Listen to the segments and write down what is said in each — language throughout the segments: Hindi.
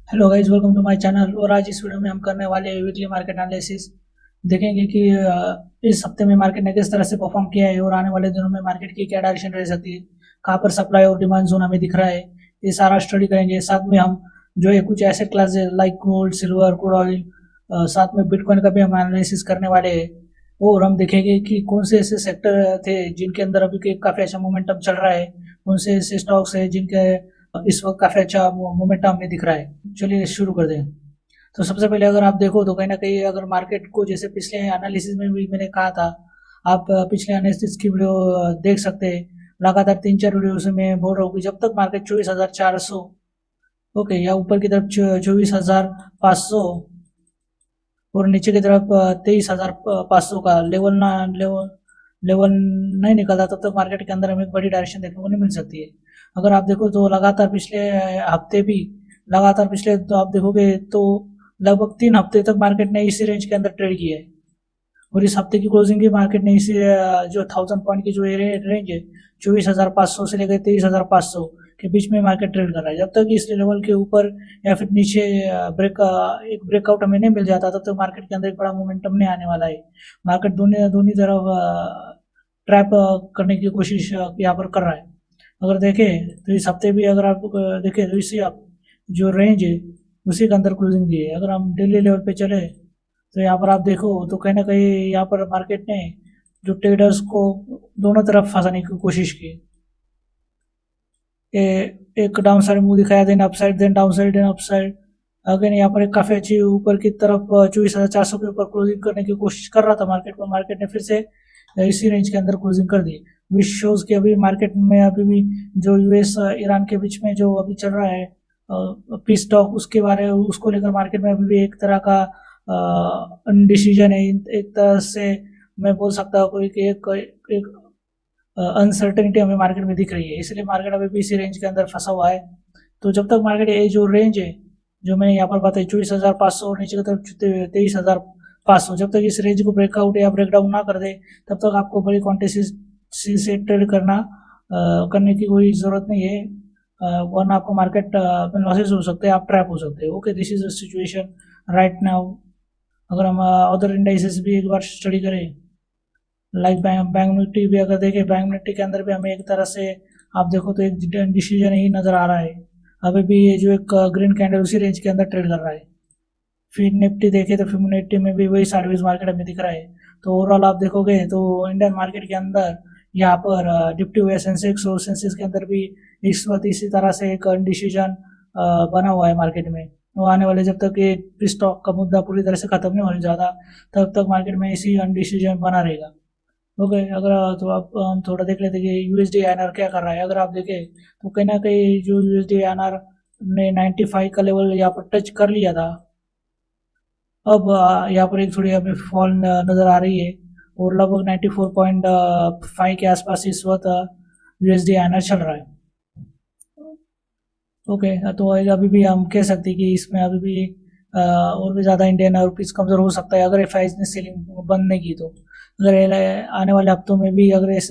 Hello guys, welcome to my channel. और आज इस वीडियो में हम करने वाले हैं वीकली मार्केट एनालिसिस। देखेंगे कि इस हफ्ते में मार्केट ने किस तरह से परफॉर्म किया है और आने वाले दिनों में मार्केट की क्या डायरेक्शन रह सकती है, कहाँ पर सप्लाई और डिमांड जोन हमें दिख रहा है। ये सारा स्टडी करेंगे। साथ में हम जो है कुछ asset class like gold, silver, crude oil, साथ में बिटकॉइन का भी हम एनालिसिस करने वाले हैं। और हम देखेंगे कि कौन से ऐसे सेक्टर थे जिनके अंदर अभी काफ़ी अच्छा मोमेंटम चल रहा है, कौन से ऐसे स्टॉक्स है जिनके इस वक्त काफ़ी अच्छा मोमेंटम हमें दिख रहा है। चलिए शुरू कर दें। तो सबसे पहले अगर आप देखो तो कहीं ना कहीं अगर मार्केट को, जैसे पिछले एनालिसिस में भी मैंने कहा था, आप पिछले एनालिसिस की वीडियो देख सकते हैं। लगातार 3-4 वीडियो से मैं बोल रहा हूँ कि जब तक मार्केट 24,400, ओके, या ऊपर की तरफ 24,500 और नीचे की तरफ 23,500 का लेवल नहीं निकलता, तब तक मार्केट के अंदर हमें एक बड़ी डायरेक्शन देखने को नहीं मिल सकती है। अगर आप देखो तो लगातार पिछले हफ्ते भी, लगातार पिछले, तो आप देखोगे तो लगभग 3 हफ्ते तक मार्केट ने इसी रेंज के अंदर ट्रेड किया है। और इस हफ्ते की क्लोजिंग की मार्केट ने इसी जो 1000 पॉइंट की जो रेंज है, 24,500 से लेकर 23,500 के बीच में मार्केट ट्रेड कर रहा है। जब तक इस लेवल के ऊपर या फिर नीचे एक ब्रेकआउट हमें नहीं मिल जाता, तब तक मार्केट के अंदर एक बड़ा मोमेंटम नहीं आने वाला है। मार्केट दोनों दोनों तरफ ट्रैप करने की कोशिश यहाँ पर कर रहा है। अगर देखें तो इस हफ्ते भी अगर आप देखें तो इसी जो रेंज है उसी के अंदर क्लोजिंग दी है। अगर हम डेली लेवल पे चले तो यहाँ पर आप देखो तो कहीं ना कहीं यहाँ पर मार्केट ने जो ट्रेडर्स को दोनों तरफ फंसाने की कोशिश की। एक डाउन साइड मुंह दिखाया, then upside, then down side, then upside. Again यहाँ पर एक काफी अच्छी ऊपर की तरफ 24,400 के ऊपर क्लोजिंग करने की कोशिश कर रहा था मार्केट को। मार्केट ने फिर से इसी रेंज के अंदर क्लोजिंग कर दी, विच शोज कि अभी मार्केट में अभी भी जो यूएस ईरान के बीच में जो अभी चल रहा है पीस टॉक, उसके बारे उसको लेकर मार्केट में अभी भी एक तरह का डिसीजन है। एक तरह से मैं बोल सकता हूँ कि एक अनसर्टेनिटी हमें मार्केट में दिख रही है, इसलिए मार्केट अभी भी इसी रेंज के अंदर फंसा हुआ है। तो जब तक मार्केट ये जो रेंज है जो मैंने यहाँ पर बताई 24,500 और नीचे की तरफ 23,500, जब तक इस रेंज को ब्रेकआउट या ब्रेकडाउन ना कर दे, तब तक आपको बड़ी क्वांटिटी से ट्रेड करने की कोई ज़रूरत नहीं है, वरना आपको मार्केट में लॉसेस हो सकते हैं, आप ट्रैप हो सकते हैं। Okay, this is the situation right now. अगर हम अदर इंडाइसेस भी एक बार स्टडी करें, लाइक बैंक निफ्टी भी अगर देखें, बैंक निफ्टी के अंदर भी हमें एक तरह से आप देखो तो एक डिसीजन ही नज़र आ रहा है। अभी भी ये जो एक ग्रीन कैंडल उसी रेंज के अंदर ट्रेड कर रहा है। फिर निफ्टी देखे तो फिर निफ्टी में भी वही सर्विस मार्केट हमें दिख रहा है। तो ओवरऑल आप देखोगे तो इंडियन मार्केट के अंदर यहाँ पर निफ्टी हुआ, सेंसेक्स और सेंसेक्स के अंदर भी इस वक्त इसी तरह से एक डिसीजन बना हुआ है मार्केट में। तो आने वाले जब तक ये स्टॉक का मुद्दा पूरी तरह से खत्म नहीं होने जाता, तब तक मार्केट में इसी अनडिसीजन बना रहेगा। ओके, अगर तो आप हम थोड़ा देख लेते कि यूएसडी आईएनआर क्या कर रहा है। अगर आप देखें तो कहीं ना कहीं जो यूएसडी आईएनआर ने 95 का लेवल यहाँ पर टच कर लिया था, अब यहाँ पर एक थोड़ी हमें फॉल नज़र आ रही है और लगभग 94.5 के आसपास इस वक्त यूएसडी आईएनआर चल रहा है। ओके, तो अभी भी हम कह सकते हैं कि इसमें अभी भी और भी ज़्यादा इंडियन रुपीज़ कमज़ोर हो सकता है अगर एफ ने सेलिंग बंद नहीं की तो। अगर आने वाले हफ्तों में भी अगर एफ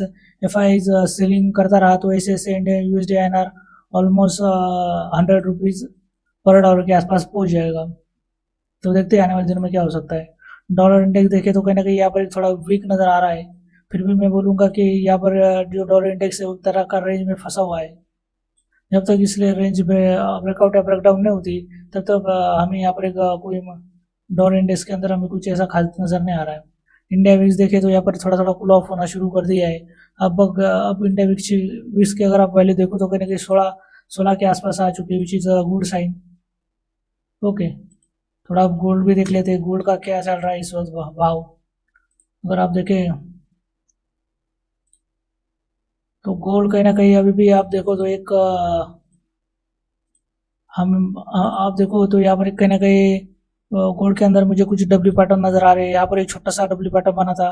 सेलिंग करता रहा तो ऐसे ऐसे Indian USD INR almost 100 rupees पर डॉलर के आसपास पहुंच जाएगा। तो देखते हैं आने वाले दिनों में क्या हो सकता है। डॉलर इंडेक्स देखे तो कहीं ना कहीं यहाँ पर थोड़ा वीक नज़र आ रहा है। फिर भी मैं बोलूँगा कि यहाँ पर जो डॉलर इंडेक्स है उस तरह का रेंज में फंसा हुआ है। जब तक इसलिए रेंज में ब्रेकआउट या ब्रेकडाउन नहीं होती, तब तक हमें यहाँ पर एक कोई डॉलर इंडेक्स के अंदर हमें कुछ ऐसा खास नज़र नहीं आ रहा है। इंडिया विक्स देखे तो यहाँ पर थोड़ा थोड़ा कूल ऑफ होना शुरू कर दिया है। अब इंडिया विक्स के अगर आप वैल्यू देखो तो कहीं ना कहीं 16 के आसपास आ चुकी है, which is a good sign. Okay, थोड़ा आप गोल्ड भी देख लेते हैं, गोल्ड का क्या चल रहा है इस वक्त भाव। अगर आप देखें तो गोल्ड कहीं ना कहीं अभी भी आप देखो तो एक आप देखो तो यहाँ पर कहीं ना कहीं गोल्ड के अंदर मुझे कुछ डब्ल्यू पैटर्न नजर आ रहे हैं। यहाँ पर एक छोटा सा डब्ल्यू पैटर्न बना था,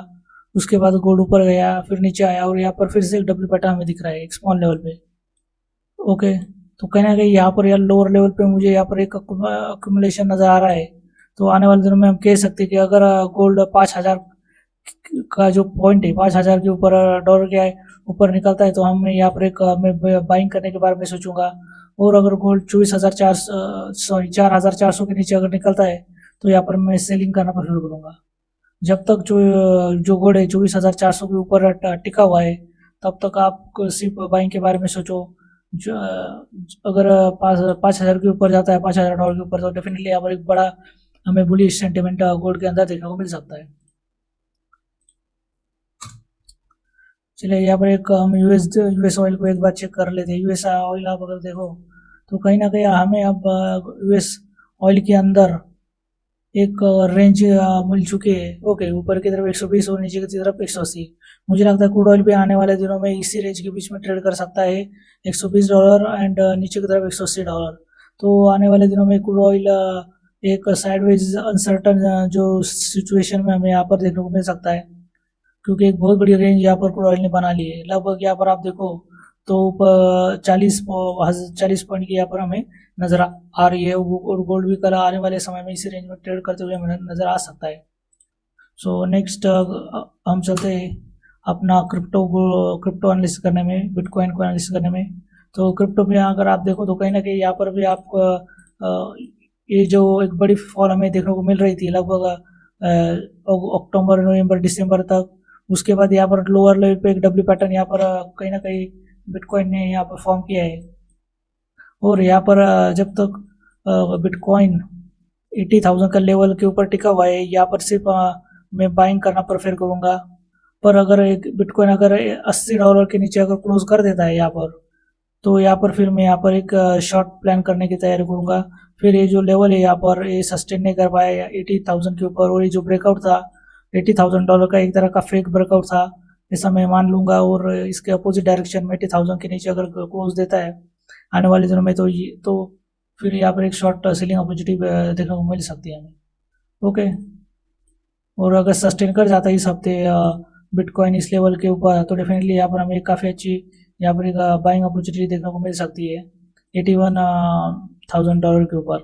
उसके बाद गोल्ड ऊपर गया फिर नीचे आया और यहाँ पर फिर से एक डब्ल्यू पैटर्न हमें दिख रहा है एक स्मॉल लेवल पे। ओके, तो कहीं ना कहीं यहाँ पर यार लोअर लेवल पे मुझे यहाँ पर एक अक्यूमुलेशन नजर आ रहा है। तो आने वाले दिनों में हम कह सकते हैं कि अगर गोल्ड 5,000 का जो पॉइंट है, 5,000 के ऊपर डॉलर के ऊपर निकलता है, तो हम यहाँ पर एक मैं बाइंग करने के बारे में सोचूंगा। और अगर गोल्ड 4,400 के नीचे अगर निकलता है तो यहाँ पर मैं सेलिंग करना प्रेफर करूंगा। जब तक जो गोल्ड है 24,400 के ऊपर टिका हुआ है तब तक आप सिर्फ बाइंग के बारे में सोचो। जो अगर 5,000 के ऊपर जाता है, $5,000 के ऊपर, तो डेफिनेटली यहाँ पर एक बड़ा हमें बुलिश सेंटिमेंट गोल्ड के अंदर देखने को मिल सकता है। चलिए यहाँ पर एक हम यूएस ऑयल को एक बार चेक कर लेते हैं। यूएस ऑयल आप अगर देखो तो कहीं ना कहीं हमें अब यूएस ऑयल के अंदर एक रेंज मिल चुकी है। ओके, ऊपर की तरफ 120 और नीचे की तरफ 180। मुझे लगता है क्रूड ऑयल भी आने वाले दिनों में इसी रेंज के बीच में ट्रेड कर सकता है, $120 एंड नीचे की तरफ $180। तो आने वाले दिनों में क्रूड ऑयल एक साइडवेज अनसर्टन जो सिचुएशन में हमें यहाँ पर देखने को मिल सकता है, क्योंकि एक बहुत बड़ी रेंज यहाँ पर क्रूड ऑयल ने बना ली है। लगभग यहाँ पर आप देखो तो 40 पॉइंट की यहाँ पर हमें नजर आ रही है, और गोल्ड भी कल आने वाले समय में इसी रेंज में ट्रेड करते हुए हमें नजर आ सकता है। सो नेक्स्ट हम चलते हैं अपना क्रिप्टो एनालिसिस करने में, बिटकॉइन को एनालिसिस करने में। तो क्रिप्टो में अगर आप देखो तो कहीं ना कहीं यहाँ पर भी आप ये जो एक बड़ी फॉल हमें देखने को मिल रही थी लगभग अक्टूबर, नवंबर, दिसंबर तक। उसके बाद यहाँ पर लोअर लेवल पे एक डब्ल्यू पैटर्न यहाँ पर कहीं ना कहीं बिटकॉइन ने यहाँ पर फॉर्म किया है। और यहाँ पर जब तक बिटकॉइन 80,000 का लेवल के ऊपर टिका हुआ है, यहाँ पर सिर्फ मैं बाइंग करना प्रेफर करूँगा। पर अगर एक बिटकॉइन अगर $80 के नीचे अगर क्लोज कर देता है यहाँ पर, तो यहाँ पर फिर मैं यहाँ पर एक शॉर्ट प्लान करने की तैयारी करूँगा। फिर ये जो लेवल है यहाँ पर ये सस्टेन नहीं कर पाया 80,000 के ऊपर, और ये जो ब्रेकआउट था $80,000 का एक तरह का फेक ब्रेकआउट था ऐसा मैं मान लूँगा। और इसके अपोजिट डायरेक्शन में 80,000 के नीचे अगर क्लोज देता है आने वाले दिनों में, तो फिर यहाँ पर एक शॉर्ट सेलिंग अपॉर्चुनिटी देखने को मिल सकती है हमें। ओके, और अगर सस्टेन कर जाता है इस हफ्ते बिटकॉइन इस लेवल के ऊपर, तो डेफिनेटली यहाँ पर हमें काफ़ी अच्छी यहाँ पर एक बाइंग अपॉर्चुनिटी देखने को मिल सकती है $81,000 के ऊपर।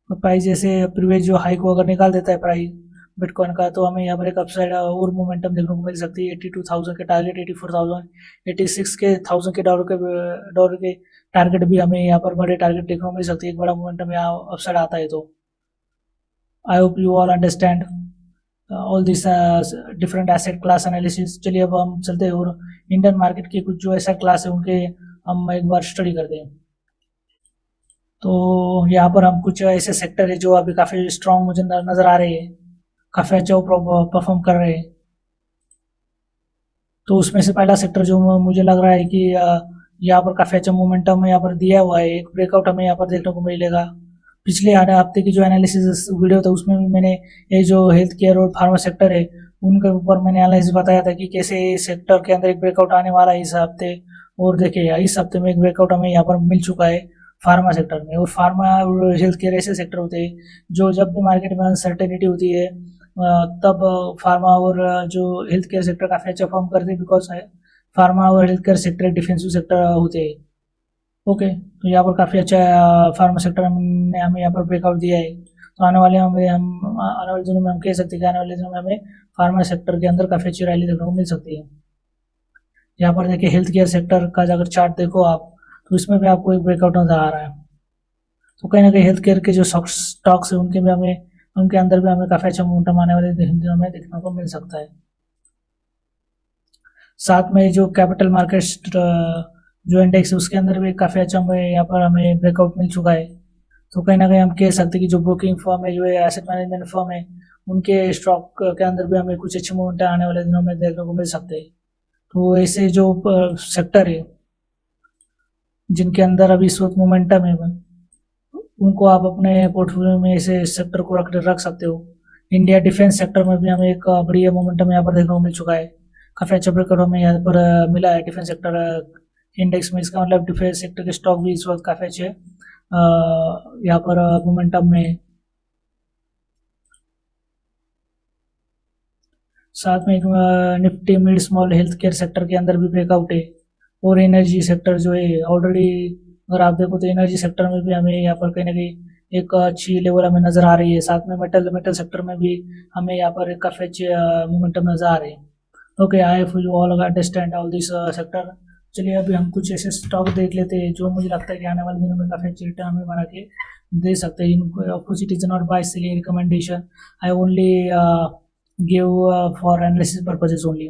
तो प्राइस जैसे प्रीवियस जो हाई को अगर निकाल देता है प्राइस बिटकॉइन का, तो हमें यहाँ पर एक अपसाइड और मोमेंटम देखने को मिल सकती है। 82,000 के टारगेट, 84,000, 86 के थाउजेंड के डॉलर के टारगेट भी हमें यहाँ पर बड़े टारगेट देखने को मिल सकती है। एक बड़ा मोमेंटम यहाँ अपसाइड आता है। तो आई hope you all understand all this different asset class analysis. चलिए अब हम चलते हैं और इंडियन मार्केट के कुछ जो एसेट क्लास है उनके हम एक बार स्टडी करते हैं। तो यहाँ पर हम कुछ ऐसे सेक्टर है जो अभी काफ़ी स्ट्रॉन्ग मुझे नज़र आ रहे हैं, काफ़ी अच्छा परफॉर्म कर रहे हैं। तो उसमें से पहला सेक्टर जो मुझे लग रहा है कि यहाँ पर काफ़ी अच्छा मोमेंटम यहाँ पर दिया हुआ है, एक ब्रेकआउट हमें यहाँ पर देखने को मिलेगा। पिछले हफ्ते की जो एनालिसिस वीडियो था उसमें भी मैंने ये जो हेल्थ केयर और फार्मा सेक्टर है उनके ऊपर मैंने एनालिसिस बताया था कि कैसे सेक्टर के अंदर एक ब्रेकआउट आने वाला है इस हफ्ते। और देखिए इस हफ्ते में एक ब्रेकआउट हमें यहाँ पर मिल चुका है फार्मा सेक्टर में। और फार्मा और हेल्थ केयर ऐसे सेक्टर होते हैं जो जब भी मार्केट में अनसर्टेनिटी होती है तब फार्मा और जो हेल्थ केयर सेक्टर काफ़ी अच्छा परफॉर्म करते हैं, बिकॉज फार्मा और health care sector defensive sector होते हैं। ओके, तो यहाँ पर काफ़ी अच्छा फार्मा सेक्टर ने हमें यहाँ पर ब्रेकआउट दिया है। तो आने वाले दिनों में हम कह सकते हैं कि आने वाले दिनों में हमें फार्मा सेक्टर के अंदर काफ़ी अच्छी रैली देखने को मिल सकती है। यहाँ पर देखिए हेल्थ केयर सेक्टर का अगर चार्ट देखो आप, तो इसमें भी आपको एक ब्रेकआउट नजर आ रहा है। तो कहीं ना कहीं हेल्थ केयर के जो स्टॉक्स है उनके अंदर भी हमें काफ़ी अच्छा मोमेंटम आने वाले दिनों में देखने को मिल सकता है। साथ में जो कैपिटल मार्केट जो इंडेक्स है उसके अंदर भी काफ़ी अच्छा यहाँ पर हमें ब्रेकआउट मिल चुका है। तो कहीं ना कहीं हम कह सकते हैं कि जो ब्रोकिंग फर्म है, जो एसेट मैनेजमेंट फर्म है, उनके स्टॉक के अंदर भी हमें कुछ अच्छे मोमेंटम आने वाले दिनों में देखने को मिल सकते हैं। तो ऐसे जो सेक्टर है जिनके अंदर अभी इस वक्त मोमेंटम है उनको आप अपने पोर्टफोलियो में ऐसे सेक्टर को रख सकते हो। इंडिया डिफेंस सेक्टर में भी हमें एक बढ़िया मोमेंटम यहाँ पर देखने को मिल चुका है, काफ़ी अच्छा ब्रेकआउट हमें यहाँ पर मिला है डिफेंस सेक्टर इंडेक्स में। इसका मतलब डिफेंस सेक्टर के स्टॉक भी इस वक्त काफ़ी अच्छे यहाँ पर मोमेंटम में। साथ में एक Nifty mid small health care sector के अंदर भी ब्रेकआउट है। और एनर्जी सेक्टर जो है ऑलरेडी अगर आप देखो तो एनर्जी सेक्टर में भी हमें यहाँ पर कहीं ना कहीं एक अच्छी लेवल हमें नज़र आ रही है। साथ में मेटल सेक्टर में भी हमें यहाँ पर एक काफ़ी अच्छे मोमेंटम नज़र आ रहे हैं। Okay, I hope you all understand all this sector. चलिए अभी हम कुछ ऐसे स्टॉक देख लेते हैं जो मुझे लगता है कि आने वाले दिनों में काफ़ी अच्छी रिटर्न हमें बना के दे सकते हैं। इनको of course it is not buy sell recommendation, I only give for analysis purposes only.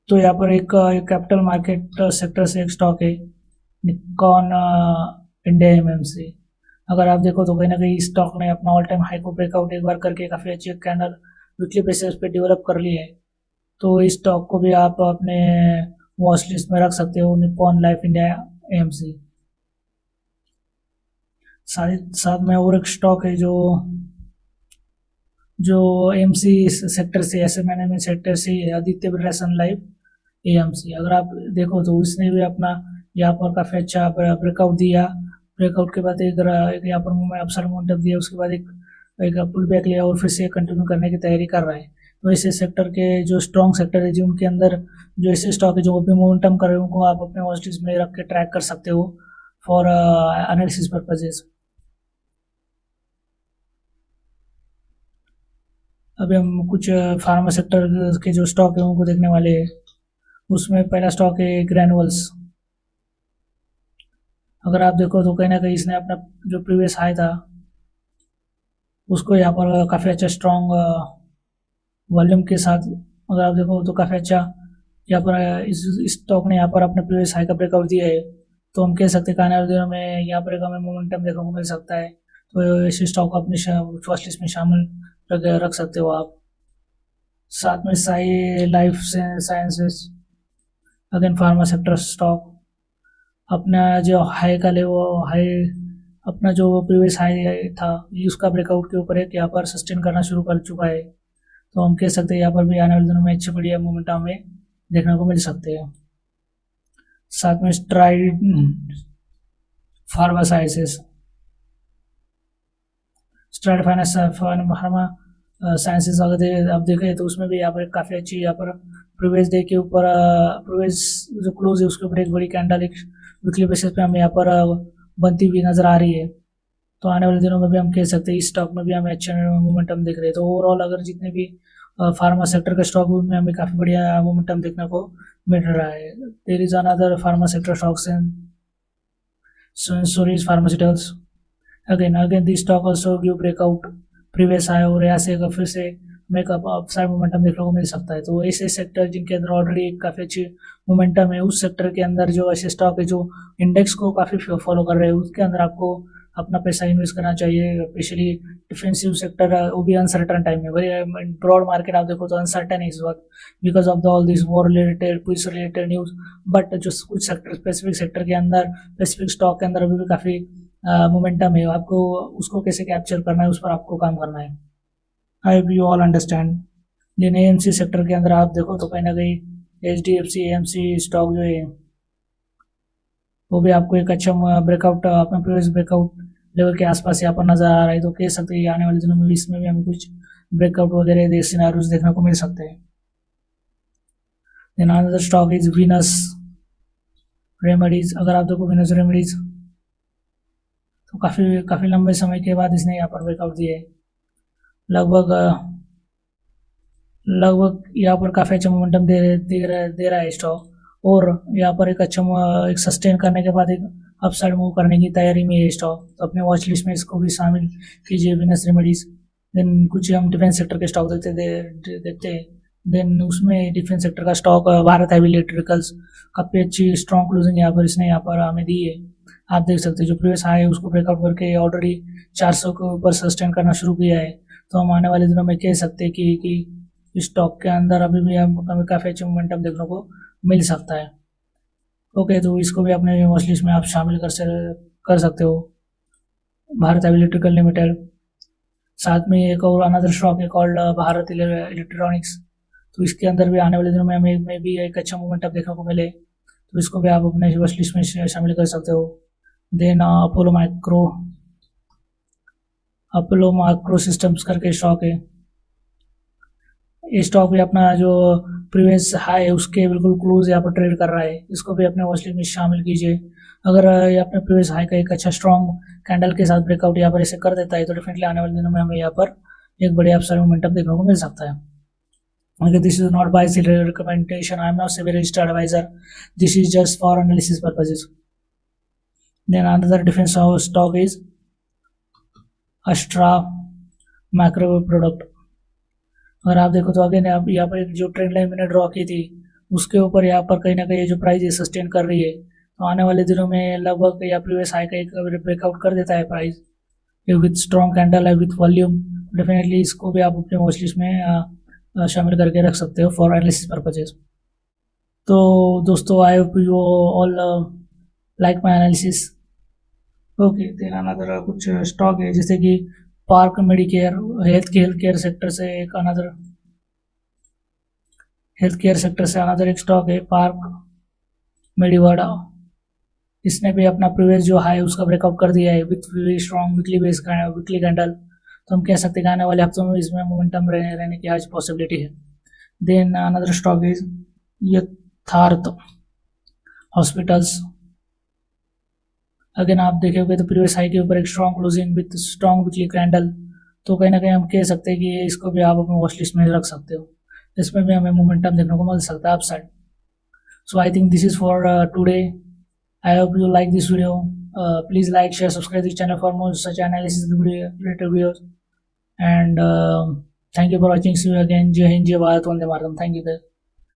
तो यहाँ पर एक कैपिटल मार्केट सेक्टर से एक स्टॉक है निकॉन इंडिया एमएमसी। अगर आप देखो तो कहीं ना कहीं स्टॉक ने अपना ऑल टाइम हाई को ब्रेकआउट एक बार करके काफ़ी अच्छी कैंडल वीकली बेसिस पे डेवलप कर ली है। तो इस स्टॉक को भी आप अपने वॉच लिस्ट में रख सकते हो, निपॉन लाइफ इंडिया एएमसी। साथ में और एक स्टॉक है जो जो एमसी सेक्टर से, ऐसे मैनेजमेंट सेक्टर से है, आदित्य बिरला सन लाइफ एएमसी। अगर आप देखो तो इसने भी अपना यहाँ पर काफ़ी अच्छा ब्रेकआउट दिया। ब्रेकआउट के बाद एक यहाँ पर मूवमेंट अपसाइड मोमेंटम दिया, उसके बाद एक पुल बैक लिया और फिर से कंटिन्यू करने की तैयारी कर रहा है। तो ऐसे सेक्टर के जो स्ट्रॉन्ग सेक्टर है जिनके अंदर जो ऐसे स्टॉक है जो अभी मोमेंटम कर रहे हैं उनको आप अपने वॉच लिस्ट में रख के ट्रैक कर सकते हो फॉर एनालिसिस पर्पजेज। अभी हम कुछ फार्मा सेक्टर के जो स्टॉक है उनको देखने वाले हैं। उसमें पहला स्टॉक है ग्रैनुअल्स। अगर आप देखो तो कहीं ना कहीं इसने अपना जो प्रीवियस हाई था उसको यहाँ पर काफ़ी अच्छा स्ट्रॉन्ग वॉल्यूम के साथ, अगर आप देखो तो काफ़ी अच्छा यहाँ पर इस स्टॉक ने यहाँ पर अपने प्रीवियस हाई का ब्रेकआउट दिया है। तो हम कह सकते हैं कि आने वाले दिनों में यहाँ पर एक हमें मोमेंटम देखने को मिल सकता है। तो इस स्टॉक को अपनी वॉच लिस्ट में शामिल रख सकते हो आप। साथ में Sai life sciences, again pharma sector stock, अपना जो हाई का ले वो हाई अपना जो प्रीवियस हाई था उसका ब्रेकआउट के ऊपर है कि यहाँ पर सस्टेन करना शुरू कर चुका है। तो हम कह सकते हैं यहाँ पर भी आने वाले दिनों में अच्छी बढ़िया मोमेंटम हमें देखने को मिल सकते हैं। साथ में STRIDE pharma sciences, STRIDE pharma sciences अगर आप देखें तो उसमें भी यहाँ पर काफ़ी अच्छी यहाँ पर प्रीवियस डे के ऊपर प्रीवियस जो क्लोज है उसके ऊपर एक बड़ी कैंडल एक वीकली बेसिस पे हमें यहाँ पर बनती हुई नजर आ रही है। तो आने वाले दिनों में भी हम कह सकते हैं इस स्टॉक में भी हमें अच्छा मोमेंटम दिख रहे हैं। तो ओवरऑल अगर जितने भी फार्मा सेक्टर के स्टॉक में हमें काफ़ी बढ़िया मोमेंटम देखने को मिल रहा है। There is another pharma sector stocks in Soris Pharmaceuticals. Again, this stock also give breakout previous high और यहाँ से अगर फिर से मेकअप अपसाइड मोमेंटम देखने को मिल सकता है। तो ऐसे सेक्टर जिनके अंदर ऑलरेडी काफ़ी अच्छी मोमेंटम है उस सेक्टर के अंदर जो ऐसे स्टॉक है जो इंडेक्स को काफ़ी फॉलो कर रहे हैं उसके अंदर आपको अपना पैसा इन्वेस्ट करना चाहिए। स्पेशली डिफेंसिव सेक्टर वो भी अनसर्टन टाइम में, वेरी ब्रॉड मार्केट आप देखो तो अनसर्टन है इस वक्त because of the all this war related police related news. But जो कुछ सेक्टर स्पेसिफिक सेक्टर के अंदर स्पेसिफिक स्टॉक के अंदर अभी भी काफ़ी मोमेंटम है, आपको उसको कैसे कैप्चर करना है उस पर आपको काम करना है। आई यू ऑल अंडरस्टैंड। लेकिन एएमसी सेक्टर के अंदर आप देखो तो कहीं ना कहीं HDFC AMC स्टॉक जो है वो भी आपको एक अच्छा ब्रेकआउट अपने प्रीवियस ब्रेकआउट लेवल के आसपास यहाँ पर नजर आ रहा है। तो कह सकते हैं आने वाले दिनों में इसमें भी हमें कुछ ब्रेकआउट वगैरह सिनेरियोज देखने को मिल सकते हैं। Then another stock is Venus Remedies. अगर आप देखो वीनस रेमेडीज तो काफ़ी लंबे समय के बाद इसने यहाँ पर ब्रेकआउट दिए। लगभग यहाँ पर काफ़ी अच्छा मोमेंटम दे रहा है स्टॉक और यहाँ पर एक अच्छा एक सस्टेन करने के बाद एक अपसाइड मूव करने की तैयारी में है स्टॉक। तो अपने वॉच लिस्ट में इसको भी शामिल कीजिए वीनस रेमेडीज। देन कुछ हम डिफेंस सेक्टर के स्टॉक देखते हैं। देन उसमें डिफेंस सेक्टर का स्टॉक भारत हैवी इलेक्ट्रिकल्स, काफ़ी अच्छी स्ट्रॉन्ग क्लोजिंग यहाँ पर इसने यहाँ पर हमें दी है। आप देख सकते हैं जो प्रीवियस हाई है उसको ब्रेकआउट करके ऑलरेडी 400 के ऊपर सस्टेन करना शुरू किया है। तो हम आने वाले दिनों में कह सकते हैं कि स्टॉक के अंदर अभी भी हमें काफ़ी अच्छा मोमेंटम देखने को मिल सकता है। ओके, तो इसको भी अपने वॉच लिस्ट में आप शामिल कर सकते हो, भारत हैवी इलेक्ट्रिकल लिमिटेड। साथ में एक और अनदर स्टॉक है कॉल्ड भारत इलेक्ट्रॉनिक्स। तो इसके अंदर भी आने वाले दिनों में हमें भी एक अच्छा मोमेंटम देखने को मिले तो इसको भी आप अपने वॉच लिस्ट में शामिल कर सकते हो। देन अपोलो माइक्रो सिस्टम्स करके स्टॉक है। ये स्टॉक भी अपना जो प्रीवियस हाई है उसके बिल्कुल क्लोज यहाँ पर ट्रेड कर रहा है। इसको भी अपने वॉच लिस्ट में शामिल कीजिए। अगर ये अपने प्रीवियस हाई का एक अच्छा स्ट्रॉन्ग कैंडल के साथ ब्रेकआउट यहाँ पर ऐसे कर देता है तो डेफिनेटली आने वाले दिनों में हमें यहाँ पर एक बड़े अपसाइड मोमेंटम देखने को मिल सकता है। Okay, this is not buy sell recommendation. I am not a registered advisor. This is just for analysis purposes. Then another different stock is Astra Macro Product. अगर आप देखो तो अगेन यहाँ पर जो ट्रेंड लाइन मैंने ड्रॉ की थी उसके ऊपर यहाँ पर कहीं ना कहीं जो प्राइस है सस्टेन कर रही है, तो आने वाले दिनों में लगभग या प्रीवियस हाई का एक ब्रेकआउट कर देता है प्राइस विथ स्ट्रॉन्ग कैंडल है विथ वॉल्यूम, डेफिनेटली इसको भी आप अपने वॉच लिस्ट में शामिल करके रख सकते हो फॉर एनालिसिस पर्पजेज। तो दोस्तों I hope you all like my analysis. Okay, then another कुछ स्टॉक है जैसे कि Park Medicare, health care sector से एक अनदर एक स्टॉक है पार्क मेडिवाडा। इसने भी अपना प्रीवियस जो हाई उसका ब्रेकआउट कर दिया है with very strong weekly candle, तो हम कह सकते हैं कि आने वाले हफ्तों में इसमें मोमेंटम रहने की आज पॉसिबिलिटी है। देन अनदर स्टॉक इज यथार्थ हॉस्पिटल्स। अगेन आप देखेंगे तो प्रीवियस हाई के ऊपर एक strong closing with strong weekly candle, तो कहीं ना कहीं हम कह सकते हैं कि इसको भी आप अपने वॉच लिस्ट में रख सकते हो, इसमें भी हमें मोमेंटम देखने को मिल सकता है upside. So I think this is for today. I hope you like this video. Please like, share, subscribe this channel for more such analysis related videos, and thank you for watching. See you again. Jai Hind, Jai Bharat, Vande Mataram. Thank you guys.